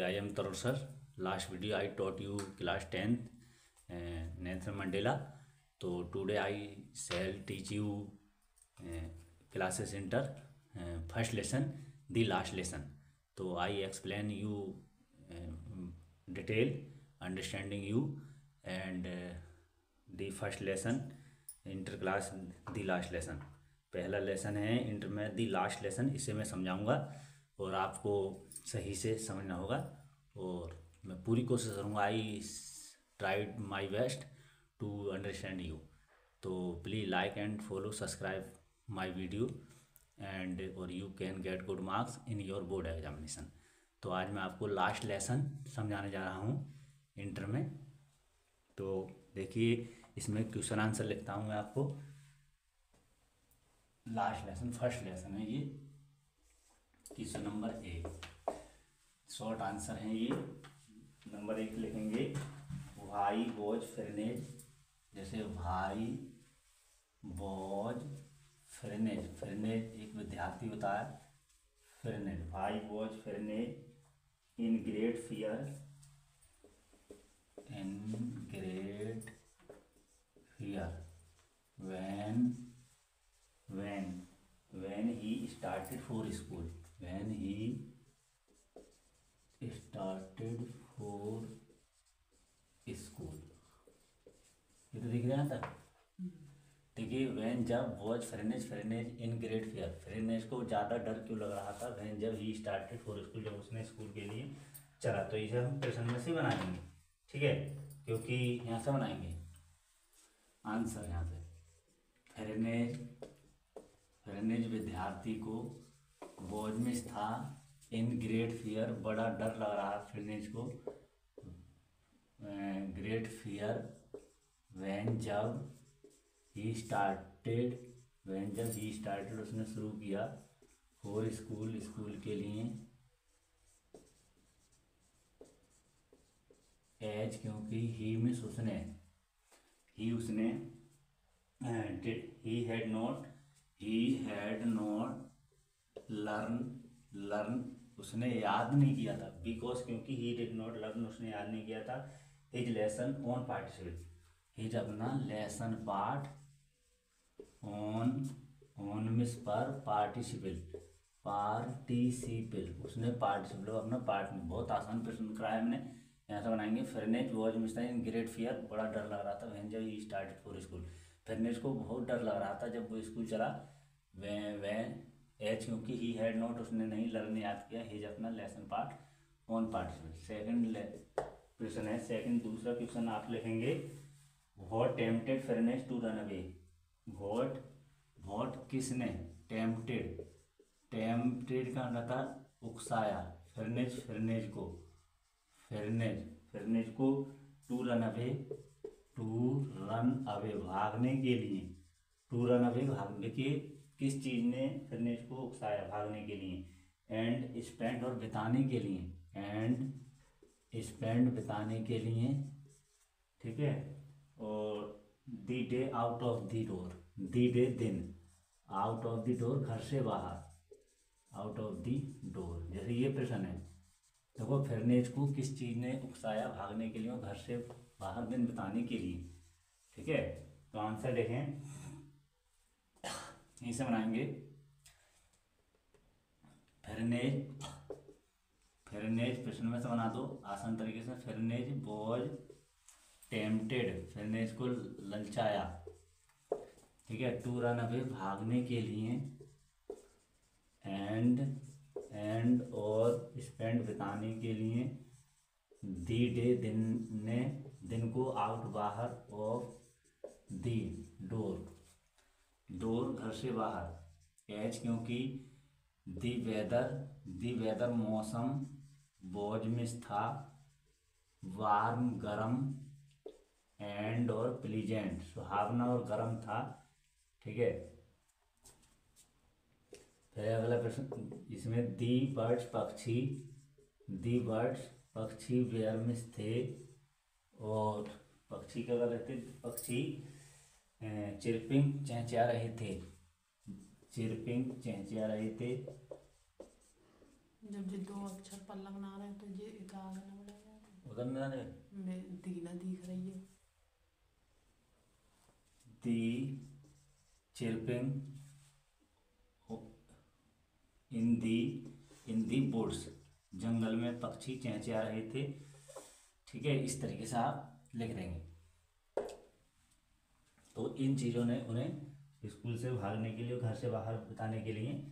I am Tarun sir. Last video I taught you class 10th Nelson Mandela. So today I shall teach you classes center first lesson, the last lesson. So I explain you detail understanding you and the first lesson inter class the last lesson. पहला lesson है inter में दी last lesson, इसे मैं समझाऊंगा और आपको सही से समझना होगा और मैं पूरी कोशिश करूंगा। I tried my best to understand you. तो please like and follow subscribe my video and और you can get good marks in your board examination. तो आज मैं आपको लास्ट लेसन समझाने जा रहा हूँ इंटर में। तो देखिए इसमें क्वेश्चन आंसर लिखता हूँ मैं आपको। लास्ट लेसन फर्स्ट लेसन है ये, क्वेश्चन नंबर 1 शॉर्ट आंसर है ये। नंबर 1 लिखेंगे भाई वॉज फ्रेनेज। जैसे भाई वॉज फ्रेनेज, फ्रेनेज एक विद्यार्थी होता है। फ्रेनेज भाई was Franz in great fear, in great fear when he started for school, when he started for school। ये तो दिख रहा है तक। देखिए when जब was फ्रेनेज इन ग्रेट फियर, फ्रेनेज को ज़्यादा डर क्यों लग रहा था? when जब ही started for school, जब उसने स्कूल के लिए चला। तो इसे हम प्रश्न में से बना देंगे, ठीक है, क्योंकि यहाँ से बनाएंगे आंसर। यहाँ से फ्रेनेज विद्यार्थी को वॉज में था इन ग्रेट फियर, बड़ा डर लग रहा फ्रेनेज को। ग्रेट फियर व्हेन जब ही स्टार्टेड, व्हेन जब ही स्टार्टेड उसने शुरू किया फॉर स्कूल, स्कूल के लिए। एज क्योंकि ही मिस उसने, ही उसने he had not learn उसने याद नहीं किया था। बिकॉज क्योंकि he did not learn उसने याद नहीं किया था his lesson on participle, his अपना लेसन पार्ट on मिस पर पार्टिसिपल उसने पार्टिसिपल अपना पार्ट में। बहुत आसान प्रश्न कराया हमने। यहाँ से बनाएंगे Franz was miss in great fear, बड़ा डर लग रहा था व्हेन जब he started for school. Franz को बहुत डर लग रहा था जब वो स्कूल चला। व्हेन एज क्योंकि ही हैड नॉट उसने नहीं लर्न याद किया हिज अपना lesson part on participle. Second question है, सेकंड दूसरा क्वेश्चन आप लिखेंगे what tempted Franz to run away. What किसने, टेम्पटेड का मतलब था उकसाया फ्रेनेज को टू रन अवे भागने के लिए। टू रन अवे भागने के, किस चीज ने फ्रेनेज को उकसाया भागने के लिए। एंड स्पेंड और बिताने के लिए, एंड स्पेंड बिताने के लिए, ठीक है। और the day out of the door, the day दिन, आउट ऑफ द डोर घर से बाहर, आउट ऑफ द डोर। जैसे ये प्रश्न है, देखो फ्रेनेज को किस चीज ने उकसाया भागने के लिए और घर से बाहर दिन बिताने के लिए, ठीक है। तो आंसर देखें, इसे बनाएंगे फ्रेनेज प्रश्न में से बना दो आसान तरीके से। फ्रेनेज वॉज टेम्पटेड, फ्रेनेज को ललचाया, ठीक है, टू रन अवे भागने के लिए, एंड और स्पेंड बिताने के लिए, दी डे दिन को, आउट बाहर, ऑफ दी डोर घर से बाहर, एज क्योंकि, दी वेदर मौसम, वॉज मिस था, वार्म गर्म, एंड और प्लीजेंट सुहावना और गर्म था, ठीक है। फिर अगला प्रश्न इसमें दी बर्ड्स पक्षी वेयर मिस थे, और पक्षी क्या कर रहे थे, पक्षी चिरपिंग चहचहा रहे थे, जब ये दो अक्षर पर लगना रहे तो ये एक उधर ना दे दी ना दिख रही है। दी चिरपिंग इन दी वुड्स, जंगल में पक्षी चहचहा रहे थे। ठीक है, इस तरीके से आप लिख देंगे। तो इन चीज़ों ने उन्हें स्कूल से भागने के लिए, घर से बाहर बिताने के लिए,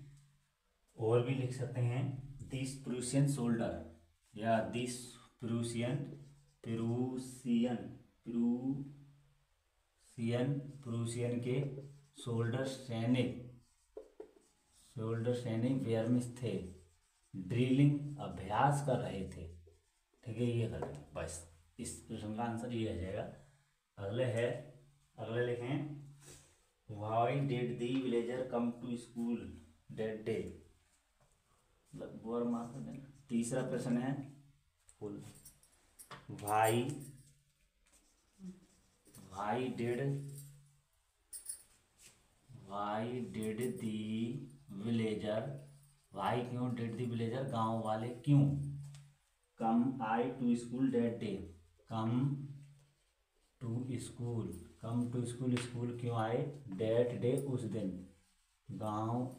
और भी लिख सकते हैं दिस प्रूसियन सोल्डर, या this Prussian Prussian Prussian Prussian के सोल्डर सैनिक वेयरमिस थे, ड्रिलिंग अभ्यास कर रहे थे। ठीक है, ये कर दें बस। इस प्रश्न का आंसर ये आ जाएगा। अगले लिखें why did the villager come to school that day. तीसरा प्रश्न है full why did the villager, why क्यों, डिड दी विलेजर गांव वाले क्यों, come I to school that day, come to school क्यों आए, दैट डे उस दिन, गांव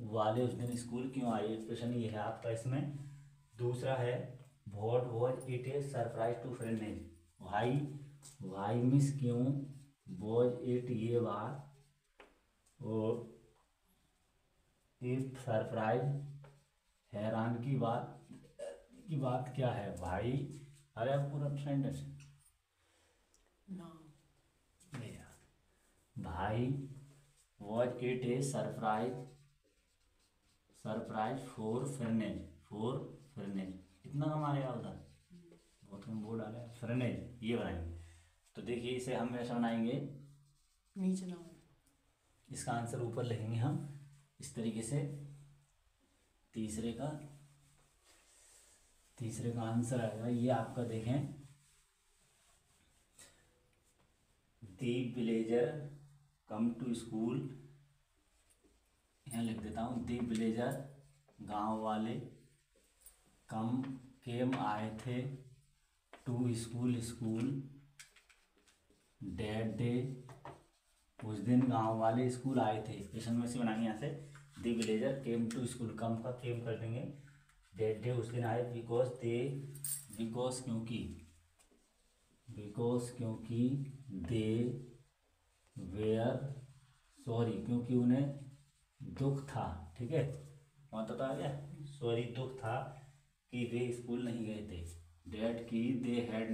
वाले उस दिन स्कूल क्यों आए। प्रश्न ये है आपका इसमें। दूसरा है what was it a surprise to friend, why miss क्यों, वाज इट ये बात, और इफ सरप्राइज हैरान की बात क्या है भाई। अरे अब पूरा सेंटेंस ना भाई was it a surprise for Franz, इतना कम आएगा उधर, बहुत कम बोर्ड आ रहा है। फर्नेज ये बनाएंगे। तो देखिए इसे हम ऐसा बनाएंगे, नीचे ना, इसका आंसर ऊपर लिखेंगे हम इस तरीके से। तीसरे का आंसर आएगा ये आपका, देखें दी विलेजर कम टू स्कूल, यहाँ लिख देता हूँ दी विलेजर गांव वाले, केम आए थे, टू स्कूल डेट डे उस दिन गांव वाले स्कूल आए थे। क्वेश्चन में से बनाएंगे यहाँ से दी विलेजर केम टू स्कूल, कम का केम कर देंगे, डेट डे उस दिन आए, बिकॉज क्योंकि दे वेयर सॉरी, क्योंकि उन्हें दुख था। ठीक है, मतलब आ गया सॉरी, दुख था कि वे स्कूल नहीं गए थे। डेट की they had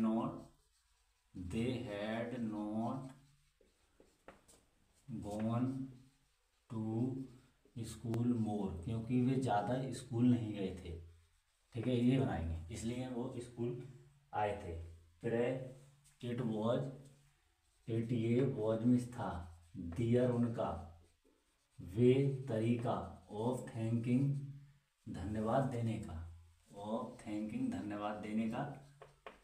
not gone to school more, क्योंकि वे ज़्यादा स्कूल नहीं गए थे। ठीक है, ये बनाएंगे, इसलिए वो स्कूल आए थे। फिर है इट ये वॉज मिस था, दियर उनका, वे तरीका, ऑफ थैंकिंग धन्यवाद देने का,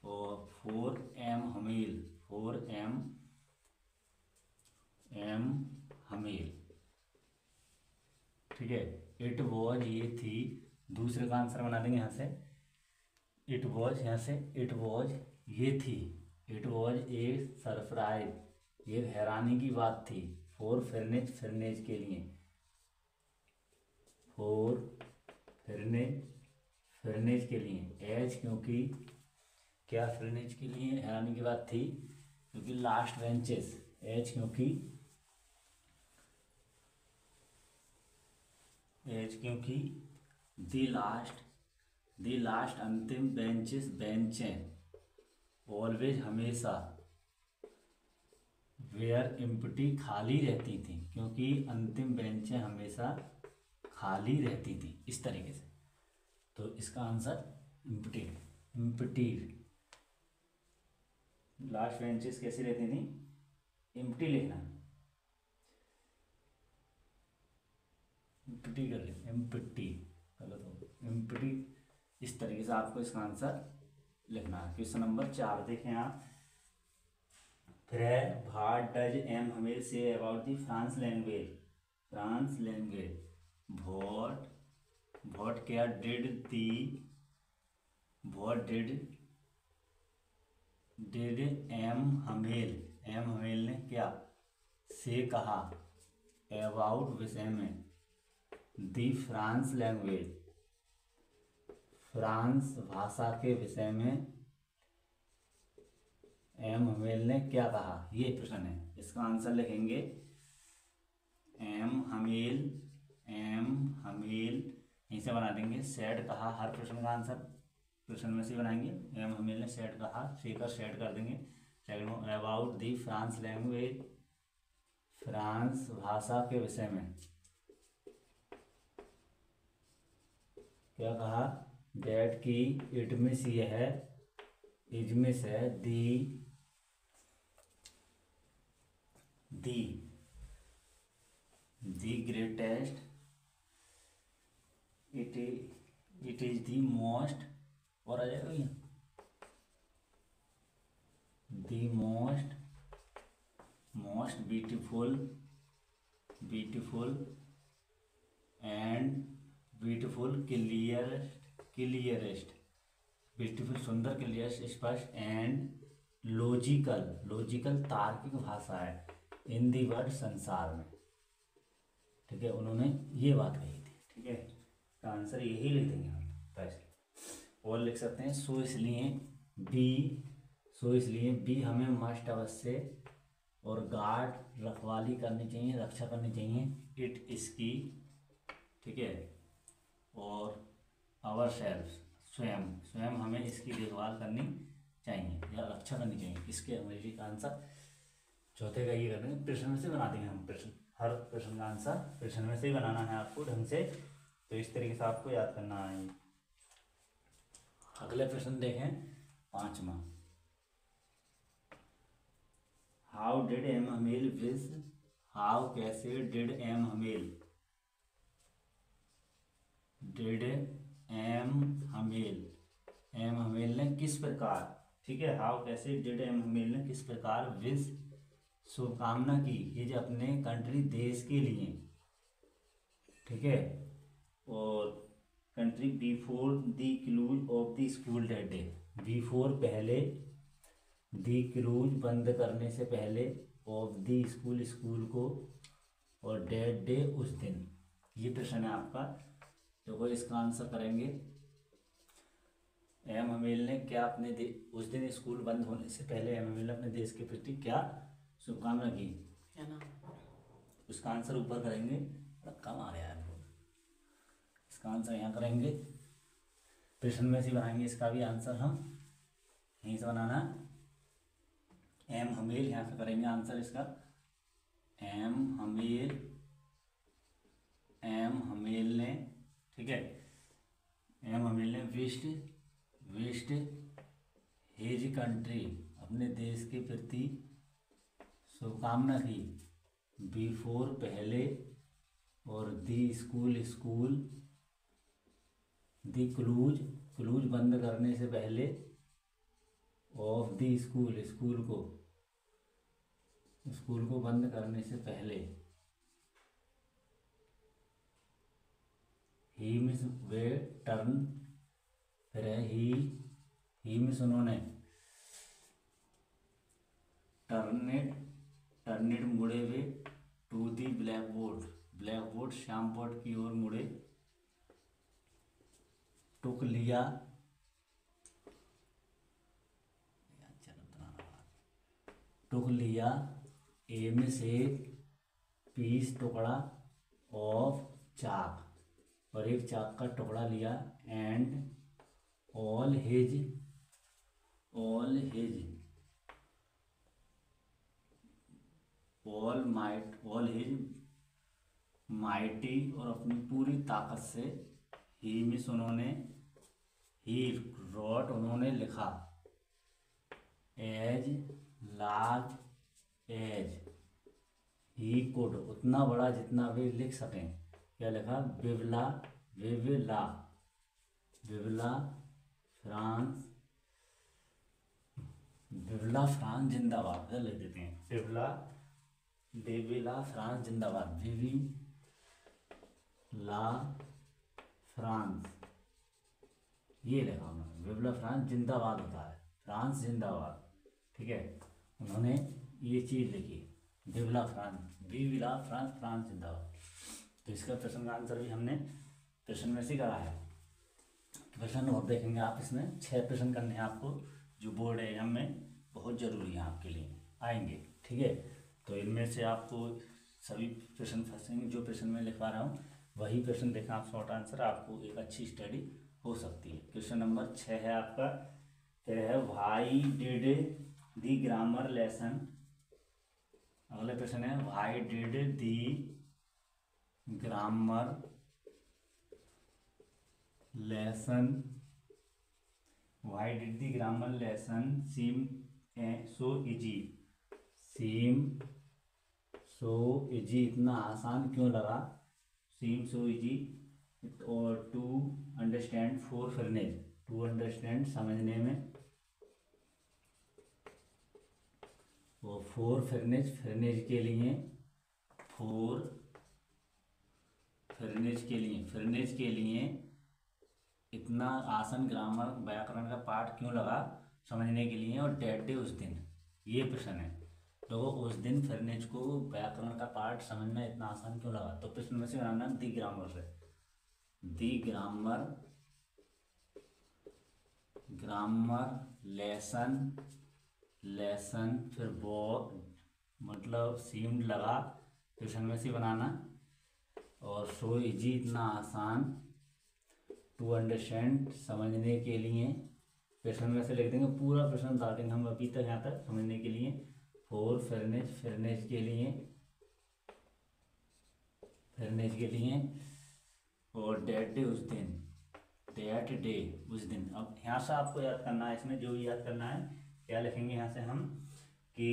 और फोर एम हमील। ठीक है, इट वॉज ये थी, दूसरे का आंसर बना देंगे यहाँ से, इट वॉज यहाँ से, इट वॉज ये थी, इट वॉज ए सरप्राइज, ये हैरानी की बात थी, फॉर फिरनेज के लिए, फिरनेज के लिए, एज क्योंकि, क्या फिरनेज के लिए हैरानी की बात थी, क्योंकि लास्ट बेंचेस, एज क्योंकि दी लास्ट अंतिम बेंचें ऑलवेज हमेशा, वेयर एम्प्टी खाली रहती थी, क्योंकि अंतिम बेंचें हमेशा खाली रहती थी, इस तरीके से। तो इसका आंसर एम्प्टी, लास्ट बेंचेस कैसी रहती थी, एम्प्टी लिखना, एम्प्टी कर लें, एम्प्टी गलत हो, एम्प्टी, इस तरीके से आपको इसका आंसर लिखना है। क्वेश्चन नंबर 4 देखें आप। फिर है what does M Hamel say about the France language, what क्या, did did M Hamel, M Hamel ने क्या से कहा अबाउट विषय में दी फ्रांस लैंग्वेज, फ्रांस भाषा के विषय में एम हमेल ने क्या कहा, ये प्रश्न है। इसका आंसर लिखेंगे एम हमेल, एम हमेल यहीं से बना देंगे। सेड कहा, हर प्रश्न का आंसर प्रश्न में से बनाएंगे। एम हमेल ने सेड कहा, सीकर सेड कर देंगे। सेकंड में about the France language, France भाषा के विषय में क्या कहा, डेट की इटमिस ये है, इजमिस है, the greatest, it is the most, और आ जाएगा भैया, the most beautiful and beautiful clearest, beautiful सुंदर, क्लियरेस्ट स्पष्ट एंड लॉजिकल तार्किक भाषा है इन दी वर्ल्ड संसार में। ठीक है, उन्होंने ये बात कही थी। ठीक है, इसका आंसर यही लिख देंगे हम वैसे। और लिख सकते हैं सो इसलिए बी हमें मस्ट अवश्य और गार्ड रखवाली करनी चाहिए, रक्षा करनी चाहिए, इट इसकी। ठीक है, और आवर सेल्फ स्वयं हमें इसकी देखभाल करनी चाहिए या रक्षा करनी चाहिए। इसके अंग्रेजी का आंसर चौथे का ये कर देंगे, प्रश्न में से बना देंगे हम। प्रश्न, हर प्रश्न का आंसर प्रश्न में से ही बनाना है आपको ढंग से, तो इस तरीके से आपको याद करना है। अगले प्रश्न देखें, 5वां। How did M Hamel wish, how कैसे, did M Hamel, did M Hamel ने किस प्रकार, ठीक है, हाउ कैसे, डिड एम हमेल ने किस प्रकार विश शुभकामना की, हिज अपने कंट्री देश के लिए। ठीक है, और country before the close of the school date day, before पहले, द क्लोज बंद करने से पहले, ऑफ द स्कूल को, और डेट डे उस दिन। ये प्रश्न है आपका, देखो इसका आंसर करेंगे। एम हमेल ने क्या अपने उस दिन स्कूल बंद होने से पहले एम हमेल ने अपने देश के प्रति क्या शुभकामना की, क्या नाम, उसका आंसर ऊपर करेंगे। कम आ गया है, इसका आंसर यहाँ करेंगे, प्रश्न में से बनाएंगे। इसका भी आंसर हम यहीं से बनाना, एम हमेल यहाँ से करेंगे आंसर इसका। एम हमेल ने, ठीक है, एम हमेल ने विश्ड हिज कंट्री, अपने देश के प्रति शुभकामना की, बिफोर पहले, और दी स्कूल दी क्लूज बंद करने से पहले, ऑफ दी स्कूल को बंद करने से पहले, ही मिस वे टर्न, फिर है ही मिस उन्होंने, टर्नेड मुड़े वे, टू दी ब्लैक बोर्ड श्याम बोर्ड की ओर मुड़े, टुक लिया, एम से पीस टुकड़ा, ऑफ चाक, और एक चाक का टुकड़ा लिया, एंड ऑल हिज माइटी, और अपनी पूरी ताकत से, ही मिस उन्होंने, ही रोट उन्होंने लिखा, as large as he could, उतना बड़ा जितना वे लिख सकें। क्या लिखा, विवला फ्रांस जिंदाबाद लिख देते हैं, विविला फ्रांस जिंदाबाद, ला फ्रांस, ये लिखा उन्होंने, विविला फ्रांस जिंदाबाद होता है, फ्रांस जिंदाबाद। ठीक है। उन्होंने ये चीज़ लिखी, विविला फ्रांस, विविला फ्रांस, फ्रांस जिंदाबाद। तो इसका प्रश्न का आंसर भी हमने प्रश्न में से करा है। प्रश्न और देखेंगे आप, इसमें 6 प्रश्न करने हैं आपको, जो बोर्ड एग्जाम में बहुत ज़रूरी है आपके लिए आएंगे, ठीक है। तो इनमें से आपको सभी प्रश्न फंसेंगे, जो प्रश्न मैं लिखवा रहा हूँ वही प्रश्न देखना आप, शॉर्ट आंसर, आपको एक अच्छी स्टडी हो सकती है। क्वेश्चन नंबर 6 है आपका, फिर है why did the grammar lesson. अगला प्रश्न है why did the grammar lesson, why did the grammar lesson seem so easy, seem so easy, इतना आसान क्यों लगा, सीम सो इजी, और to understand for Franz, to understand समझने में, वो फोर फर्नेज, फर्नेज के लिए, फोर फर्नेज के लिए, फर्नेज के लिए इतना आसान ग्रामर व्याकरण का पाठ क्यों लगा समझने के लिए, और डेट डे उस दिन, ये प्रश्न है। तो उस दिन फर्नेज को व्याकरण का पाठ समझना इतना आसान क्यों लगा। तो प्रश्न में से बनाना दी ग्रामर से, दी ग्रामर, ग्रामर लेसन, लेसन, फिर वो मतलब सीम्ड लगा, प्रश्न में से बनाना, और सो इजी, इतना आसान, टू अंडरस्टैंड, समझने के लिए, प्रश्न में से लिख देंगे, पूरा प्रश्न डाल देंगे हम अभी तक यहाँ तक, समझने के लिए, फोर फर्नेज, फर्नेज के लिए, फर्नेज के लिए, और डेट डे उस दिन, डेट डे उस दिन। अब यहाँ से आपको याद करना है, इसमें जो भी याद करना है, क्या लिखेंगे यहाँ से हम कि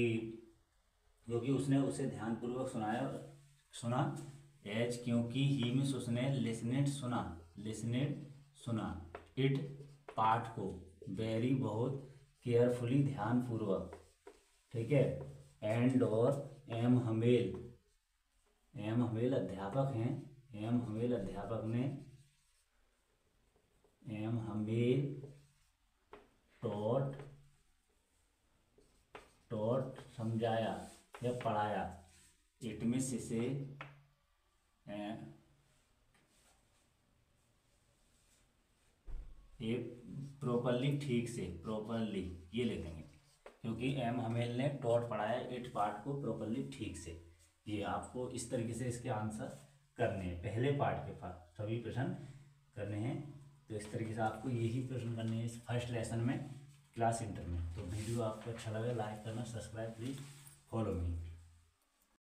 क्योंकि उसने उसे ध्यानपूर्वक सुना, एज क्योंकि ही मीन्स उसने, लिसनेड सुना, लिसनेड सुना, इट पाठ को, वेरी बहुत, केयरफुली ध्यानपूर्वक, ठीक है, एंड और एम हमेल, एम हमेल अध्यापक हैं, एम हमेल अध्यापक ने, एम हमेल टॉट, टॉट समझाया या पढ़ाया, इट मीन्स इसे एक प्रॉपरली, ठीक से, प्रॉपरली ये लिखेंगे, क्योंकि एम हमेल ने टॉट पढ़ाया इट पार्ट को प्रॉपरली, ठीक से। ये आपको इस तरीके से इसके आंसर करने हैं, पहले पार्ट के पास सभी प्रश्न करने हैं। तो इस तरीके से आपको यही प्रश्न करने हैं इस फर्स्ट लेसन में, क्लास इंटर में। तो वीडियो आपको अच्छा लगे लाइक करना, सब्सक्राइब प्लीज़, फॉलो मी।